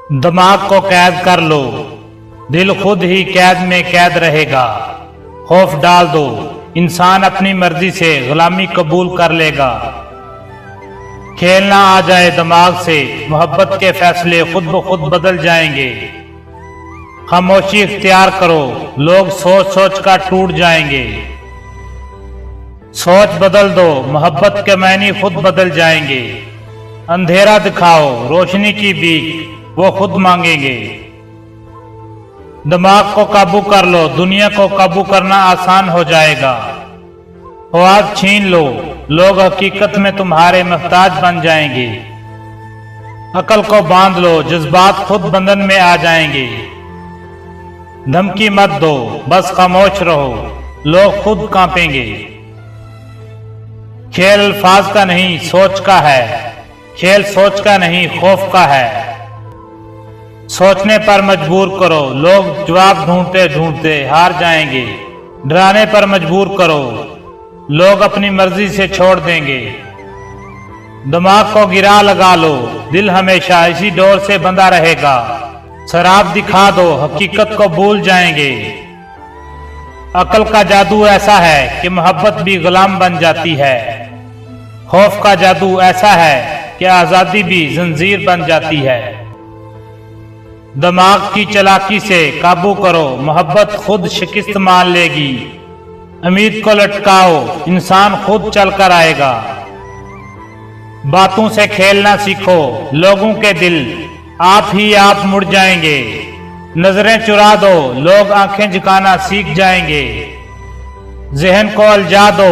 दिमाग को कैद कर लो, दिल खुद ही कैद में कैद रहेगा। खौफ डाल दो, इंसान अपनी मर्जी से गुलामी कबूल कर लेगा। खेलना आ जाए दिमाग से, मोहब्बत के फैसले खुद ब खुद बदल जाएंगे। खामोशी इख्तियार करो, लोग सोच सोच कर टूट जाएंगे। सोच बदल दो, मोहब्बत के मायने खुद बदल जाएंगे। अंधेरा दिखाओ, रोशनी की भीख वो खुद मांगेंगे। दिमाग को काबू कर लो, दुनिया को काबू करना आसान हो जाएगा। ख्वाब छीन लो, लोग हकीकत में तुम्हारे मोहताज बन जाएंगे। अकल को बांध लो, जज्बात खुद बंधन में आ जाएंगे। धमकी मत दो, बस खामोश रहो, लोग खुद कांपेंगे। खेल अल्फाज का नहीं सोच का है, खेल सोच का नहीं खौफ का है। सोचने पर मजबूर करो, लोग जवाब ढूंढते ढूंढते हार जाएंगे। डराने पर मजबूर करो, लोग अपनी मर्जी से छोड़ देंगे। दिमाग को गिरा लगा लो, दिल हमेशा इसी डोर से बंधा रहेगा। शराब दिखा दो, हकीकत को भूल जाएंगे। अकल का जादू ऐसा है कि मोहब्बत भी गुलाम बन जाती है। खौफ का जादू ऐसा है कि आजादी भी जंजीर बन जाती है। दिमाग की चालाकी से काबू करो, मोहब्बत खुद शिकस्त मान लेगी। उम्मीद को लटकाओ, इंसान खुद चल कर आएगा। बातों से खेलना सीखो, लोगों के दिल आप ही आप मुड़ जाएंगे। नजरें चुरा दो, लोग आंखें झुकाना सीख जाएंगे। जहन को अलझा दो,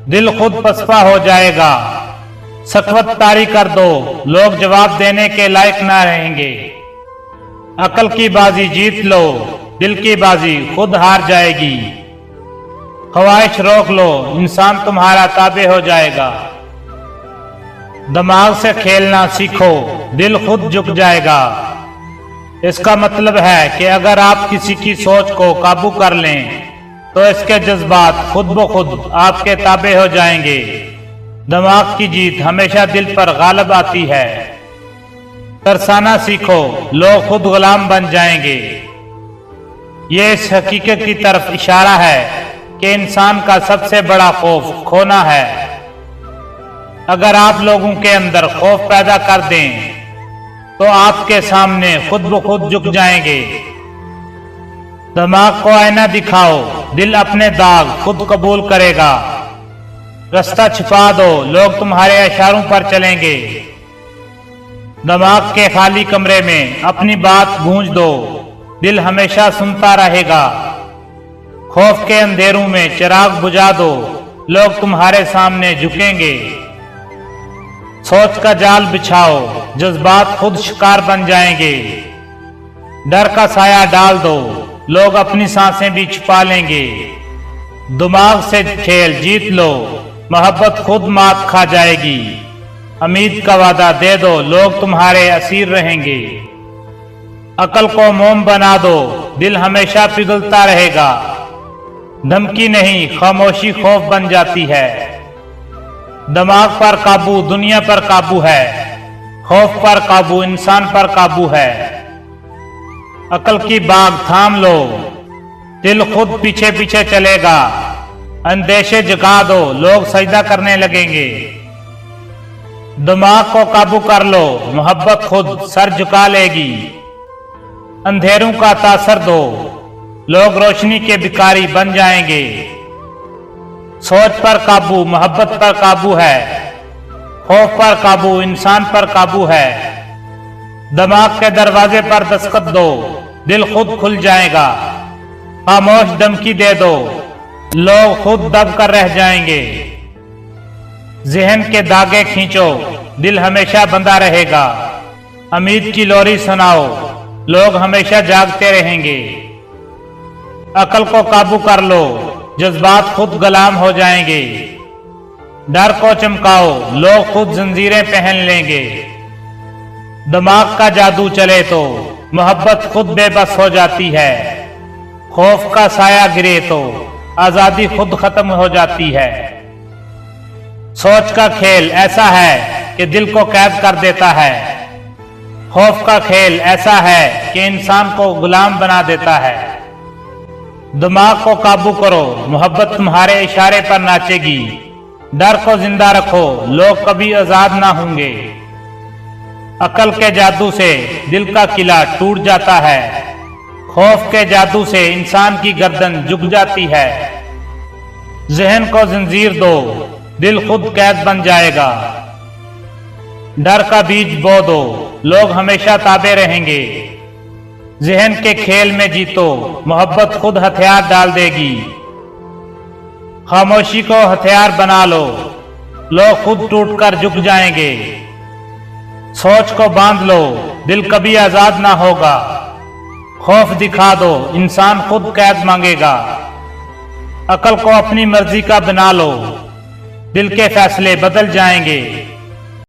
दिल खुद पसपा हो जाएगा। सख्वत तारी कर दो, लोग जवाब देने के लायक ना रहेंगे। अकल की बाजी जीत लो, दिल की बाजी खुद हार जाएगी। ख्वाहिश रोक लो, इंसान तुम्हारा ताबे हो जाएगा। दिमाग से खेलना सीखो, दिल खुद झुक जाएगा। इसका मतलब है कि अगर आप किसी की सोच को काबू कर लें तो इसके जज्बात खुद ब खुद आपके ताबे हो जाएंगे। दिमाग की जीत हमेशा दिल पर गालिब आती है। तरसाना सीखो, लोग खुद गुलाम बन जाएंगे। ये इस हकीकत की तरफ इशारा है कि इंसान का सबसे बड़ा खौफ खोना है। अगर आप लोगों के अंदर खौफ पैदा कर दें तो आपके सामने खुद ब खुद झुक जाएंगे। दिमाग को आईना दिखाओ, दिल अपने दाग खुद कबूल करेगा। रास्ता छिपा दो, लोग तुम्हारे इशारों पर चलेंगे। दिमाग के खाली कमरे में अपनी बात गूंज दो, दिल हमेशा सुनता रहेगा। खौफ के अंधेरों में चिराग बुझा दो, लोग तुम्हारे सामने झुकेंगे। सोच का जाल बिछाओ, जज्बात खुद शिकार बन जाएंगे। डर का साया डाल दो, लोग अपनी सांसें भी छुपा लेंगे। दिमाग से खेल जीत लो, मोहब्बत खुद मात खा जाएगी। उम्मीद का वादा दे दो, लोग तुम्हारे असीर रहेंगे। अकल को मोम बना दो, दिल हमेशा पिघलता रहेगा। धमकी नहीं, खामोशी खौफ बन जाती है। दिमाग पर काबू दुनिया पर काबू है। खौफ पर काबू इंसान पर काबू है। अकल की बाग थाम लो, दिल खुद पीछे पीछे चलेगा। अंदेशे जगा दो, लोग सजदा करने लगेंगे। दिमाग को काबू कर लो, मोहब्बत खुद सर झुका लेगी। अंधेरों का तासर दो, लोग रोशनी के भिखारी बन जाएंगे। सोच पर काबू मोहब्बत पर काबू है। खौफ पर काबू इंसान पर काबू है। दिमाग के दरवाजे पर दस्तक दो, दिल खुद खुल जाएगा। खामोश धमकी दे दो, लोग खुद दब कर रह जाएंगे। जहन के धागे खींचो, दिल हमेशा बंधा रहेगा। उम्मीद की लोरी सुनाओ, लोग हमेशा जागते रहेंगे। अकल को काबू कर लो, जज्बात खुद गुलाम हो जाएंगे। डर को चमकाओ, लोग खुद जंजीरें पहन लेंगे। दिमाग का जादू चले तो मोहब्बत खुद बेबस हो जाती है। खौफ का साया गिरे तो आजादी खुद खत्म हो जाती है। सोच का खेल ऐसा है कि दिल को कैद कर देता है। खौफ का खेल ऐसा है कि इंसान को गुलाम बना देता है। दिमाग को काबू करो, मोहब्बत तुम्हारे इशारे पर नाचेगी। डर को जिंदा रखो, लोग कभी आजाद ना होंगे। अकल के जादू से दिल का किला टूट जाता है। खौफ के जादू से इंसान की गर्दन झुक जाती है। जहन को जंजीर दो, दिल खुद कैद बन जाएगा। डर का बीज बो दो, लोग हमेशा ताबे रहेंगे। जहन के खेल में जीतो, मोहब्बत खुद हथियार डाल देगी। खामोशी को हथियार बना लो, लोग खुद टूटकर झुक जाएंगे। सोच को बांध लो, दिल कभी आजाद ना होगा। खौफ दिखा दो, इंसान खुद कैद मांगेगा। अकल को अपनी मर्जी का बना लो, दिल के फैसले बदल जाएंगे।